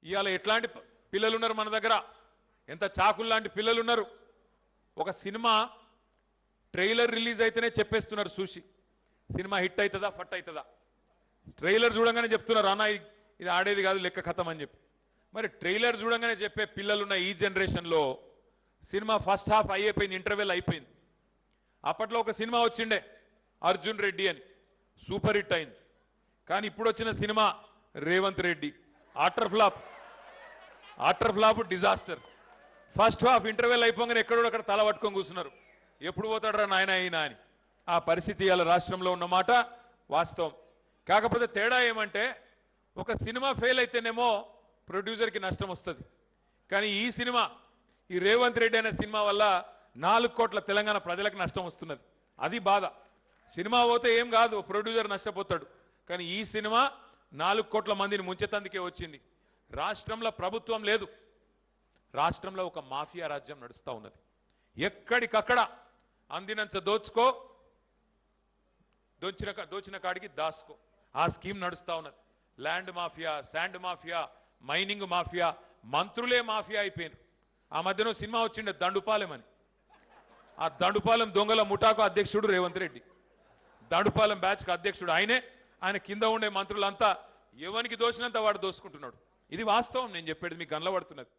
ఇవాళ ఎట్లాంటి పిల్లలు ఉన్నారు మన దగ్గర, ఎంత చాకులు లాంటి పిల్లలు ఉన్నారు. ఒక సినిమా ట్రైలర్ రిలీజ్ అయితేనే చెప్పేస్తున్నారు చూసి సినిమా హిట్ అవుతుందా ఫట్ అవుతుందా. ట్రైలర్ చూడంగానే చెప్తున్నారు అన్న ఇది ఆడేది కాదు లెక్క కథం అని చెప్పి. మరి ట్రైలర్ చూడంగానే చెప్పే పిల్లలున్న ఈ జనరేషన్లో సినిమా ఫస్ట్ హాఫ్ అయిపోయింది, ఇంటర్వెల్ అయిపోయింది. అప్పట్లో ఒక సినిమా వచ్చిండే అర్జున్ రెడ్డి అని, సూపర్ హిట్ అయింది. కానీ ఇప్పుడు వచ్చిన cinema Revanth Reddy utter flop disaster. First half interval అయిపోగానే ఎక్కడో అక్కడ తల పట్టుకొని కూర్చున్నారు, ఎప్పుడు పోతాడరా నాయన అయినా అని. ఆ పరిస్థితి ఇవాళ రాష్ట్రంలో ఉన్నమాట వాస్తవం. కాకపోతే తేడా ఏమంటే ఒక సినిమా ఫెయిల్ అయితేనేమో ప్రొడ్యూసర్కి నష్టం వస్తుంది. కానీ ఈ సినిమా, ఈ రేవంత్ రెడ్డి అనే సినిమా వల్ల 4 కోట్ల తెలంగాణ ప్రజలకు నష్టం వస్తున్నది. అది బాధ. సినిమా పోతే ఏం కాదు, ప్రొడ్యూసర్ నష్టపోతాడు. కానీ ఈ సినిమా 4 కోట్ల మందిని ముంచెతందుకే వచ్చింది. రాష్ట్రంలో ప్రభుత్వం లేదు, రాష్ట్రంలో ఒక మాఫియా రాజ్యం నడుస్తూ ఉన్నది. ఎక్కడికక్కడ అందినంత దోచుకో, దోచిన కాడికి దాసుకో, ఆ స్కీమ్ నడుస్తూ ఉన్నది. Land mafia, sand mafia, mining mafia, మంత్రులే మాఫియా అయిపోయారు. ఆ మధ్యన సినిమా వచ్చిండే దండుపాలెం అని. ఆ దండుపాలెం దొంగల ముఠాకు అధ్యక్షుడు రేవంత్ రెడ్డి, దండుపాలెం బ్యాచ్కి అధ్యక్షుడు ఆయనే. ఆయన కింద ఉండే మంత్రులంతా ఎవరికి దోచినంత వాడు దోసుకుంటున్నాడు. ఇది వాస్తవం, నేను చెప్పేది మీకు కనబడుతున్నది.